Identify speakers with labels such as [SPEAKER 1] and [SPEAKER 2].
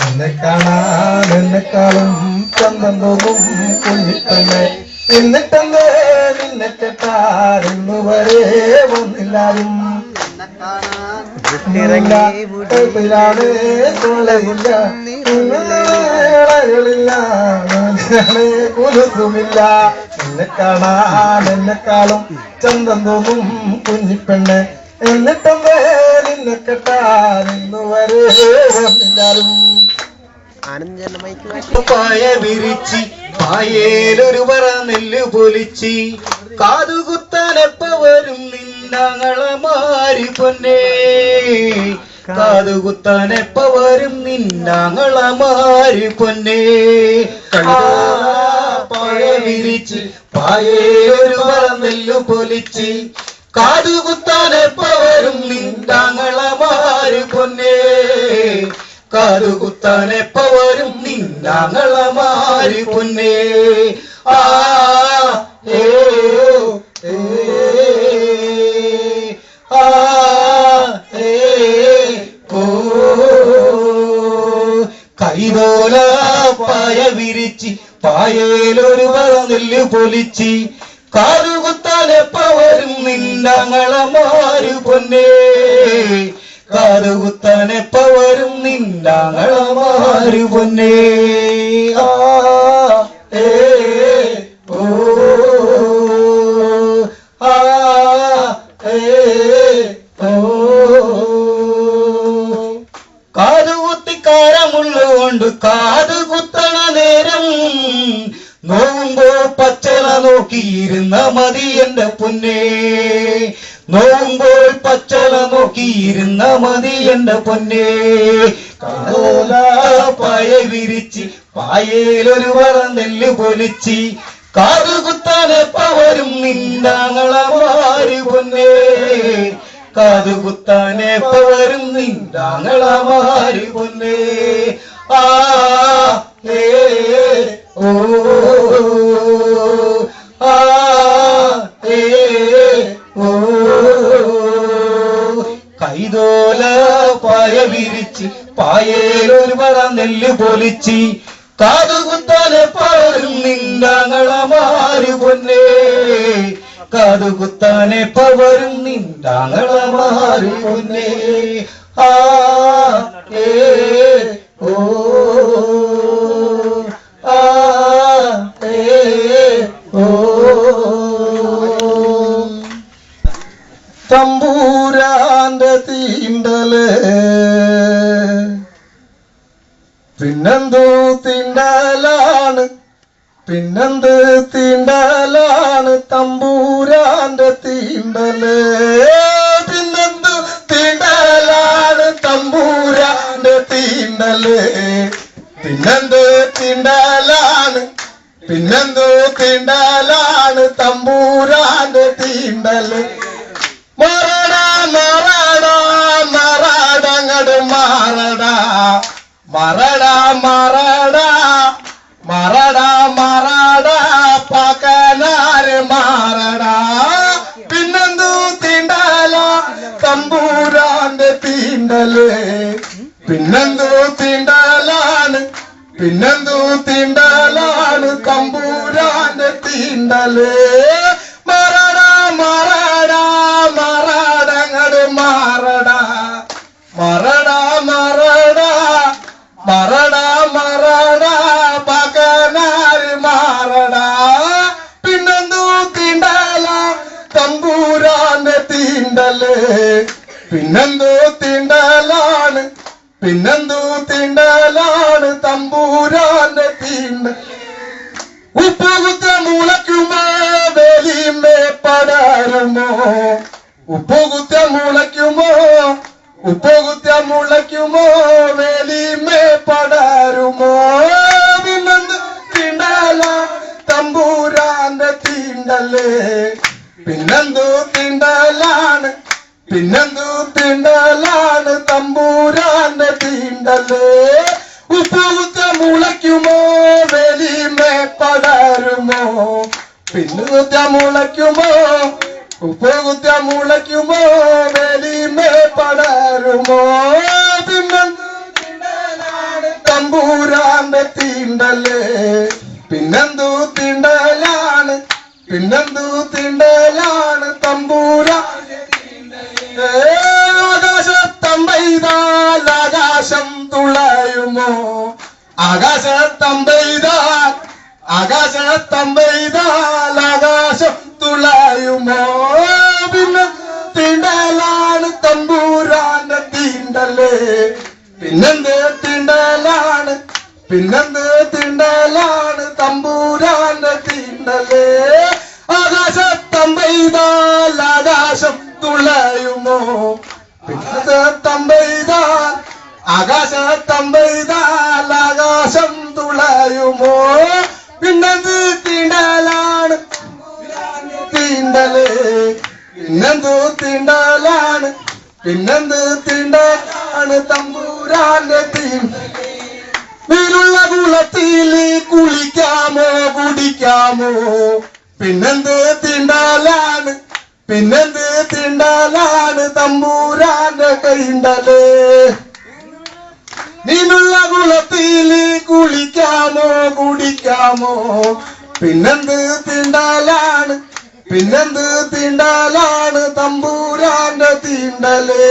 [SPEAKER 1] എന്നെ കാണാൻ എന്നെക്കാളും ചന്തം തോന്നും കുഞ്ഞിത്തന്നെ എന്നിട്ടെന്തേ നിന്നെ കെട്ടാരെന്നു വരെ വന്നില്ലാരും കുലുസുമില്ല എന്നെ കാണാൻ എന്നെക്കാളും ചന്തം തോന്നും കുഞ്ഞിപ്പെണ്ണെ എന്നിട്ടെന്തേ നിന്നെ കെട്ടാരെന്നു വരെ വന്നില്ലാരും
[SPEAKER 2] പായ വിരിച്ചി പായേലൊരു പറ നെല്ല് പൊലിച്ചി കാതുകുത്താനെപ്പ വരും നിന്നാങ്ങളമാരി പൊന്നേ കാതുകുത്താനെപ്പ വരും നിന്നാങ്ങളമാരി പൊന്നേ പായ വിരിച്ചി പായേലൊരു പറ നെല്ല് പൊലിച്ചി കാതുകുത്താനെപ്പ വരും നിന്നാങ്ങളമാരി പൊന്നേ കാതുകുത്താനെപ്പ വരും നിന്നാങ്ങളമാരി പൊന്നേ ആ ഏ ആ ഏ ഓ കൈതോല പായ വിരിച്ചി പായേലൊരു പറ നെല്ല് പൊലിച്ചി കാതുകുത്താനെപ്പ വരും നിന്നാങ്ങളമാരി പൊന്നേ കാതുകുത്താനെപ്പ വരും നിന്നാങ്ങളമാരി പൊന്നേ ആ ഏ ഓ ആ ഏ ഓ കാതുകുത്തിക്കാരമുള്ളുകൊണ്ട് കാതുകുത്തണ നേരം നോവുമ്പോ പച്ചല നോക്കിയിരുന്ന മതി എന്റെ പൊന്നേ നോവുമ്പോൾ പച്ചല നോക്കിയിരുന്ന മതി എന്റെ പൊന്നേ കാതോല പായ വിരിച്ചി പായേലൊരു പറ നെല്ല് പൊലിച്ചി കാതുകുത്താനെപ്പ വരും നിന്നാങ്ങളമാരി പൊന്നേ കാതുകുത്താനെപ്പ വരും നിന്നാങ്ങളമാരി പൊന്നേ ആ ഏ ഓ ആ ഏ ഓ കൈതോല പായ വിരിച്ച് പായേലൊരു പറ നെല്ല് പൊലിച്ചി കാതുകുത്താനെപ്പ വരും നിന്നാങ്ങളമാരി പൊന്നേ കാതുകുത്താനെപ്പ വരും നിന്നാങ്ങളമാരി പൊന്നേ ആ ഏ ഓ ആ ഏ ഓ തമ്പൂരാന്റെ തീണ്ടല് പിന്നെന്തോ തീണ്ടലാണ് പിന്നെന്ത് തീണ്ടലാണ് തമ്പൂരാന്റെ തീണ്ടല് പിന്നെന്തു തീണ്ടലാണ് തമ്പൂരാന്റെ തീണ്ടല് പിന്നെന്ത് തീണ്ടലാണ് പിന്നെന്തോ തീണ്ടലാണ് തമ്പൂരാന്റെ തീണ്ടല് മറടാ മറടാ മറടങ്ങട് മറടാ മറടാ മറടാ മറടാ മറടാ പകനാര് മറടാ പിന്നെന്തോ തീണ്ടല തമ്പൂരാന്റെ തീണ്ടല് പിന്നെന്തോ തീണ്ടലാണ് പിന്നെന്തോ തീണ്ടലാണ് തമ്പൂരാന്റെ തീണ്ടല് മറടാ മറടാ മറടങ്ങട് മറടാ മറടാ മറടാ മറടാ മറടാ പകനാര് മറടാ പിന്നെന്തോ തീണ്ടല തമ്പൂരാന്റെ തീണ്ടല് പിന്നെന്തോ തീണ്ടലാണ് പിന്നെന്തോ തീണ്ടലാണ് തമ്പൂരാന്റെ തീണ്ടൽ ഉപ്പുകുത്ത മുളയ്ക്കുമോ വേലിമേ പടരുമോ ഉപ്പുകുത്ത മുളയ്ക്കുമോ ഉപ്പുകുത്ത മുളയ്ക്കുമോ വേലിമേ പടരുമോ പിന്നെന്ത് തീണ്ടല തമ്പൂരാന്റെ തീണ്ടല് പിന്നെന്തോ തീണ്ടലാണ് പിന്നെന്തോ തീണ്ടലാണ് തമ്പൂരാ തമ്പൂരാന്റെ തീണ്ടല്ലേ ഉപ്പുകുത്ത മുളയ്ക്കുമോ വെലിമേ പടരുമോ പിന്നുകുത്ത മുളയ്ക്കുമോ ഉപ്പുകുത്ത മുളയ്ക്കുമോ വെലിമേ പടരുമോ പിന്നെന്താണ് തമ്പൂരാന്റെ തീണ്ടല്ലേ പിന്നെന്തു തീണ്ടലാണ് പിന്നെന്തു തീണ്ടലാണ് തമ്പൂരാന്റെ ആകാശത്തമ്പെയ്താൽ ആകാശം തുളയുമോ ആകാശത്തമ്പെയ്താൽ ആകാശത്തമ്പെയ്താൽ ആകാശം തുളയുമോ പിന്നെ തീണ്ടലാണ് തമ്പൂരാന്റെ തീണ്ടല്ലേ പിന്നെന്ത് തീണ്ടലാണ് പിന്നെന്ത് തീണ്ടലാണ് തമ്പൂരാന്റെ തീണ്ടല്ലേ ആകാശത്തമ്പെയ്താൽ ആകാശം തുളയുമോ പിന്നെന്തമ്പെയ്താൽ ആകാശത്തമ്പെയ്താൽ ആകാശം തുളയുമോ പിന്നെന്ത് തീണ്ടലാണ് തീണ്ടലേ പിന്നെന്തു തീണ്ടലാണ് പിന്നെന്ത് തീണ്ടലാണ് തമ്പൂരാന്റെ തീണ്ടലേ നീലുള്ള കുളത്തിൽ കുളിക്കാമോ കുടിക്കാമോ പിന്നെന്ത് തീണ്ടലാണ് പിന്നെന്ത് തീണ്ടലാണ് തമ്പൂരാന്റെ കൈണ്ടലേ നീനുള്ള കുളത്തിൽ കുളിക്കാമോ കുടിക്കാമോ പിന്നെന്ത് തീണ്ടലാണ് പിന്നെന്ത് തീണ്ടലാണ് തമ്പൂരാന്റെ തീണ്ടലേ